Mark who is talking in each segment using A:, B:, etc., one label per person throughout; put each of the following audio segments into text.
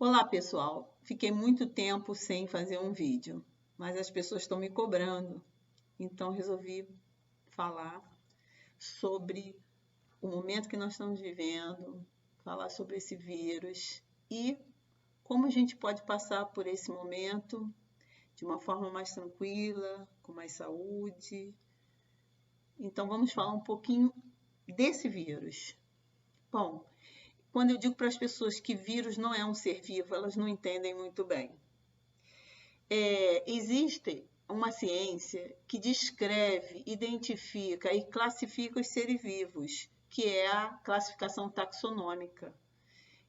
A: Olá, pessoal! Fiquei muito tempo sem fazer um vídeo, mas as pessoas estão me cobrando, então resolvi falar sobre o momento que nós estamos vivendo, falar sobre esse vírus e como a gente pode passar por esse momento de uma forma mais tranquila, com mais saúde. Então vamos falar um pouquinho desse vírus. Bom, quando eu digo para as pessoas que vírus não é um ser vivo, elas não entendem muito bem. Existe uma ciência que descreve, identifica e classifica os seres vivos, que é a classificação taxonômica.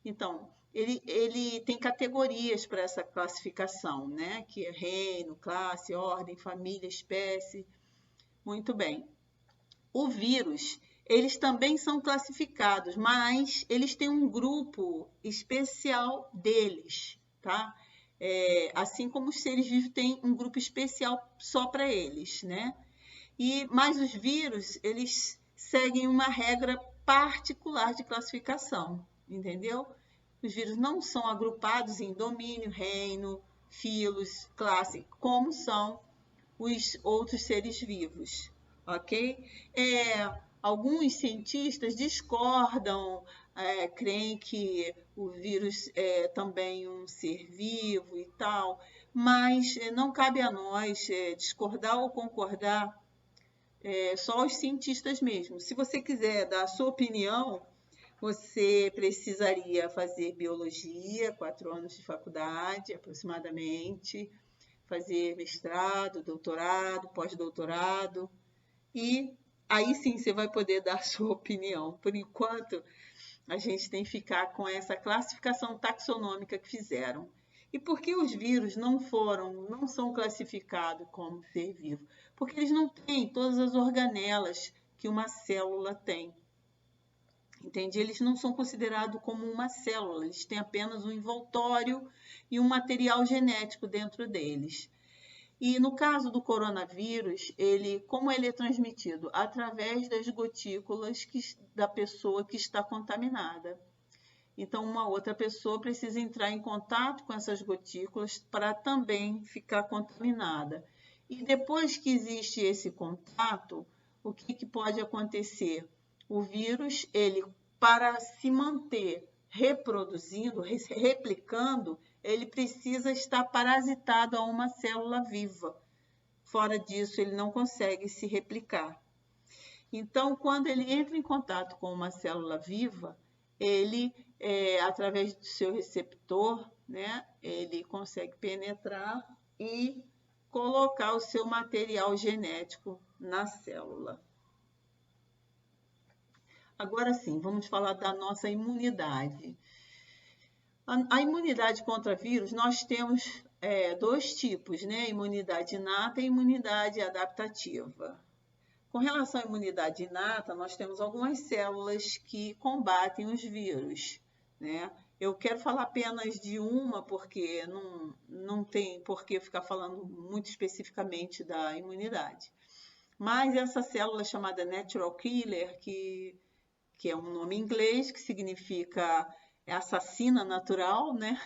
A: Então, ele tem categorias para essa classificação, né? Que é reino, classe, ordem, família, espécie. Muito bem. O vírus, eles também são classificados, mas eles têm um grupo especial deles, tá? Assim como os seres vivos têm um grupo especial só para eles, né? Mas os vírus, eles seguem uma regra particular de classificação, entendeu? Os vírus não são agrupados em domínio, reino, filos, classe, como são os outros seres vivos, ok? Alguns cientistas discordam, creem que o vírus é também um ser vivo e tal, mas não cabe a nós discordar ou concordar, só os cientistas mesmo. Se você quiser dar a sua opinião, você precisaria fazer biologia, 4 anos de faculdade aproximadamente, fazer mestrado, doutorado, pós-doutorado, e aí sim você vai poder dar a sua opinião. Por enquanto, a gente tem que ficar com essa classificação taxonômica que fizeram. E por que os vírus não são classificados como ser vivo? Porque eles não têm todas as organelas que uma célula tem. Entende? Eles não são considerados como uma célula, eles têm apenas um envoltório e um material genético dentro deles. E no caso do coronavírus, como ele é transmitido? Através das gotículas da pessoa que está contaminada. Então, uma outra pessoa precisa entrar em contato com essas gotículas para também ficar contaminada. E depois que existe esse contato, o que pode acontecer? O vírus, para se manter reproduzindo, replicando, ele precisa estar parasitado a uma célula viva. Fora disso, ele não consegue se replicar. Então, quando ele entra em contato com uma célula viva, ele, através do seu receptor, né, ele consegue penetrar e colocar o seu material genético na célula. Agora sim, vamos falar da nossa imunidade. A imunidade contra vírus, nós temos 2 tipos, né? Imunidade inata e imunidade adaptativa. Com relação à imunidade inata, nós temos algumas células que combatem os vírus, né? Eu quero falar apenas de uma, porque não tem por que ficar falando muito especificamente da imunidade. Mas essa célula chamada natural killer, que é um nome em inglês, que significa assassina natural, né?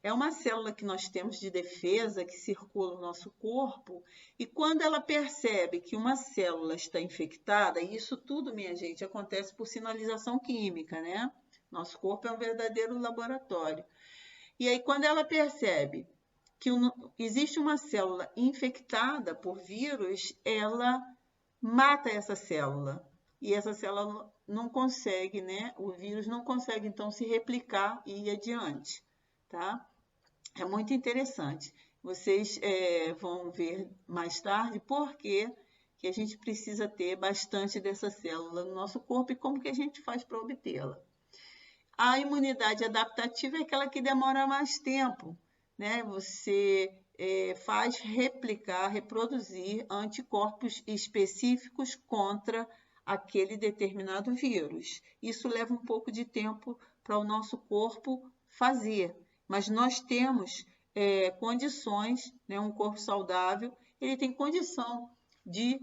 A: É uma célula que nós temos de defesa que circula no nosso corpo, e quando ela percebe que uma célula está infectada, e isso tudo, minha gente, acontece por sinalização química, né? Nosso corpo é um verdadeiro laboratório. E aí, quando ela percebe que existe uma célula infectada por vírus, ela mata essa célula. E essa célula não consegue, né? O vírus não consegue, então, se replicar e ir adiante, tá? É muito interessante. Vocês vão ver mais tarde por que a gente precisa ter bastante dessa célula no nosso corpo e como que a gente faz para obtê-la. A imunidade adaptativa é aquela que demora mais tempo, né? Você faz replicar, reproduzir anticorpos específicos contra aquele determinado vírus. Isso leva um pouco de tempo para o nosso corpo fazer, mas nós temos condições, né? Um corpo saudável, ele tem condição de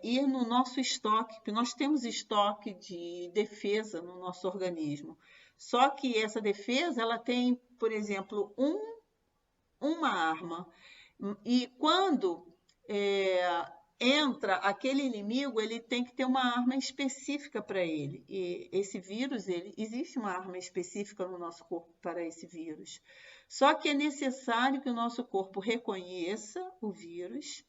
A: ir no nosso estoque, porque nós temos estoque de defesa no nosso organismo. Só que essa defesa, ela tem por exemplo, uma arma. E quando entra aquele inimigo, ele tem que ter uma arma específica para ele. E esse vírus, existe uma arma específica no nosso corpo para esse vírus. Só que é necessário que o nosso corpo reconheça o vírus,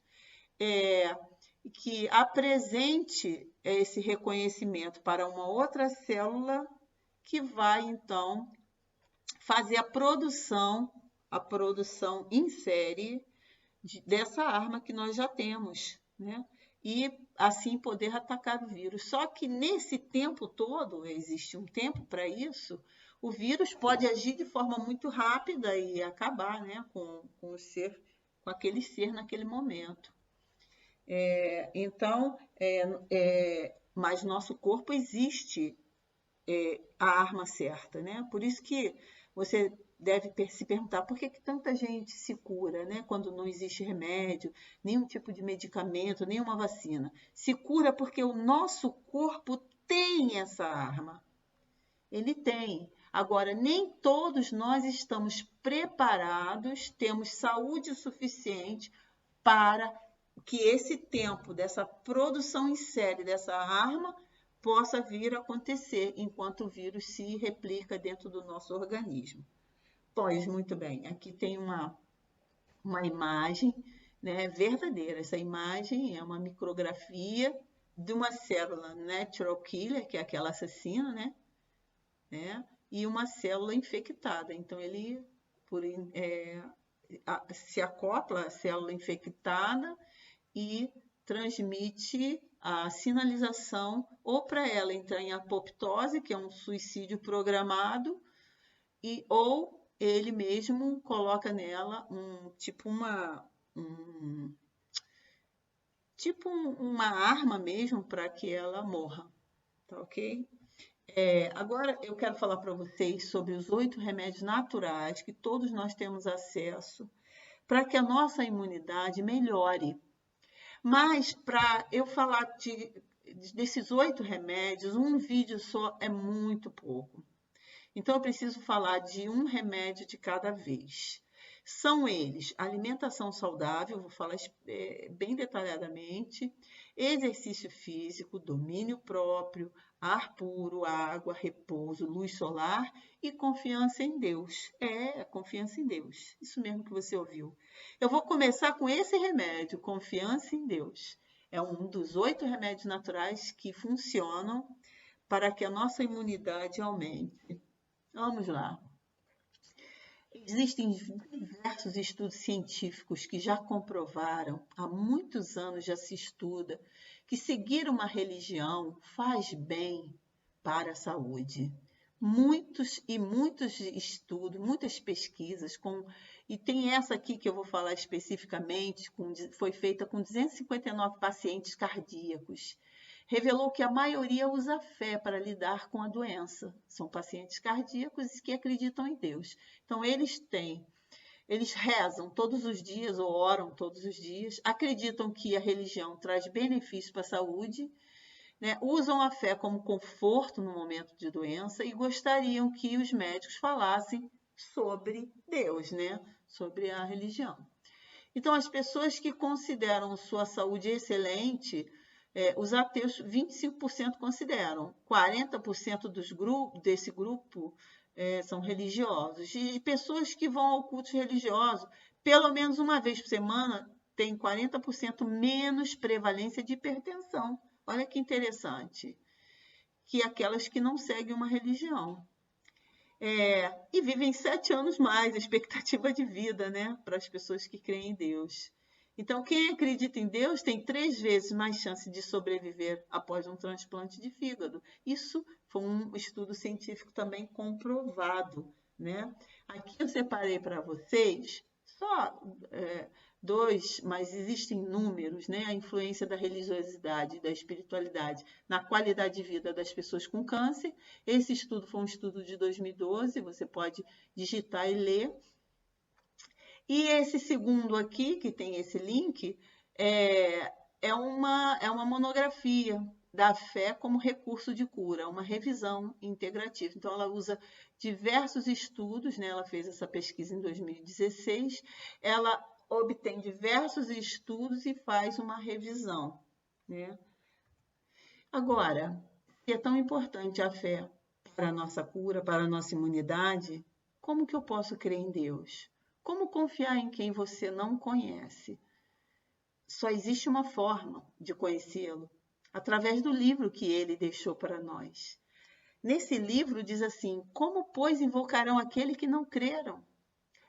A: que apresente esse reconhecimento para uma outra célula que vai, então, fazer a produção em série dessa arma que nós já temos, né? E assim poder atacar o vírus. Só que nesse tempo todo, existe um tempo para isso, o vírus pode agir de forma muito rápida e acabar, né, com aquele ser naquele momento. Mas nosso corpo existe a arma certa, né? Por isso que você deve se perguntar por que tanta gente se cura, né? Quando não existe remédio, nenhum tipo de medicamento, nenhuma vacina. Se cura porque o nosso corpo tem essa arma. Ele tem. Agora, nem todos nós estamos preparados, temos saúde suficiente para que esse tempo dessa produção em série dessa arma possa vir a acontecer enquanto o vírus se replica dentro do nosso organismo. Pois, muito bem, aqui tem uma imagem, né, verdadeira. Essa imagem é uma micrografia de uma célula natural killer, que é aquela assassina, né? E uma célula infectada. Então, ele se acopla à célula infectada e transmite a sinalização ou para ela entrar em apoptose, que é um suicídio programado, ou ele mesmo coloca nela uma arma mesmo para que ela morra, tá ok? Agora eu quero falar para vocês sobre os 8 remédios naturais que todos nós temos acesso para que a nossa imunidade melhore. Mas para eu falar desses 8 remédios, um vídeo só é muito pouco. Então, eu preciso falar de um remédio de cada vez. São eles: alimentação saudável, vou falar bem detalhadamente, exercício físico, domínio próprio, ar puro, água, repouso, luz solar e confiança em Deus. Confiança em Deus. Isso mesmo que você ouviu. Eu vou começar com esse remédio, confiança em Deus. É um dos 8 remédios naturais que funcionam para que a nossa imunidade aumente. Vamos lá. Existem diversos estudos científicos que já comprovaram, há muitos anos já se estuda, que seguir uma religião faz bem para a saúde. Muitos estudos, muitas pesquisas, e tem essa aqui que eu vou falar especificamente, foi feita com 259 pacientes cardíacos. Revelou que a maioria usa fé para lidar com a doença. São pacientes cardíacos que acreditam em Deus. Então, eles rezam todos os dias ou oram todos os dias, acreditam que a religião traz benefícios para a saúde, né? Usam a fé como conforto no momento de doença e gostariam que os médicos falassem sobre Deus, né? Sobre a religião. Então, as pessoas que consideram sua saúde excelente, os ateus, 25% consideram, 40% desse grupo são religiosos. E pessoas que vão ao culto religioso, pelo menos uma vez por semana, tem 40% menos prevalência de hipertensão. Olha que interessante. Que aquelas que não seguem uma religião. E vivem 7 anos mais, a expectativa de vida, né, para as pessoas que creem em Deus. Então, quem acredita em Deus tem 3 vezes mais chance de sobreviver após um transplante de fígado. Isso foi um estudo científico também comprovado, né? Aqui eu separei para vocês só 2, mas existem números, né? A influência da religiosidade e da espiritualidade na qualidade de vida das pessoas com câncer. Esse estudo foi um estudo de 2012, você pode digitar e ler. E esse segundo aqui, que tem esse link, é uma monografia da fé como recurso de cura, uma revisão integrativa. Então, ela usa diversos estudos, né? Ela fez essa pesquisa em 2016, ela obtém diversos estudos e faz uma revisão, né? Agora, se é tão importante a fé para a nossa cura, para a nossa imunidade, como que eu posso crer em Deus? Como confiar em quem você não conhece? Só existe uma forma de conhecê-lo, através do livro que ele deixou para nós. Nesse livro diz assim: como, pois, invocarão aquele que não creram?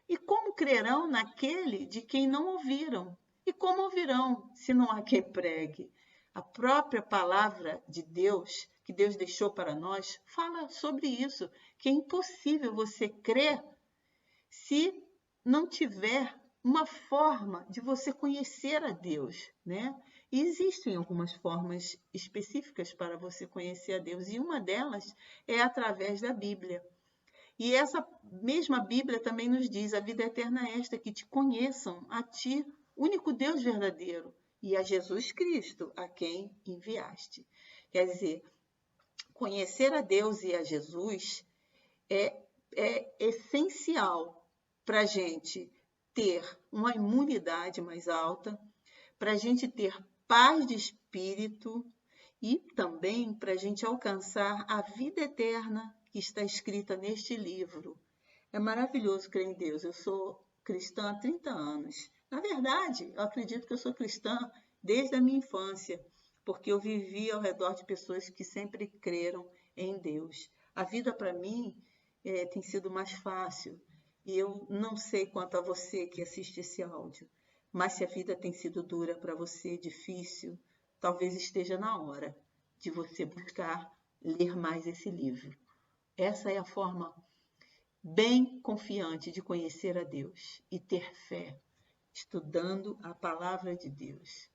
A: E como crerão naquele de quem não ouviram? E como ouvirão, se não há quem pregue? A própria palavra de Deus, que Deus deixou para nós, fala sobre isso, que é impossível você crer se não tiver uma forma de você conhecer a Deus, né? E existem algumas formas específicas para você conhecer a Deus, e uma delas é através da Bíblia. E essa mesma Bíblia também nos diz: a vida eterna é esta, que te conheçam, a ti, único Deus verdadeiro, e a Jesus Cristo, a quem enviaste. Quer dizer, conhecer a Deus e a Jesus é essencial para a gente ter uma imunidade mais alta, para a gente ter paz de espírito e também para a gente alcançar a vida eterna que está escrita neste livro. É maravilhoso crer em Deus. Eu sou cristã há 30 anos. Na verdade, eu acredito que eu sou cristã desde a minha infância, porque eu vivi ao redor de pessoas que sempre creram em Deus. A vida para mim tem sido mais fácil. E eu não sei quanto a você que assiste esse áudio, mas se a vida tem sido dura para você, difícil, talvez esteja na hora de você buscar ler mais esse livro. Essa é a forma bem confiante de conhecer a Deus e ter fé, estudando a palavra de Deus.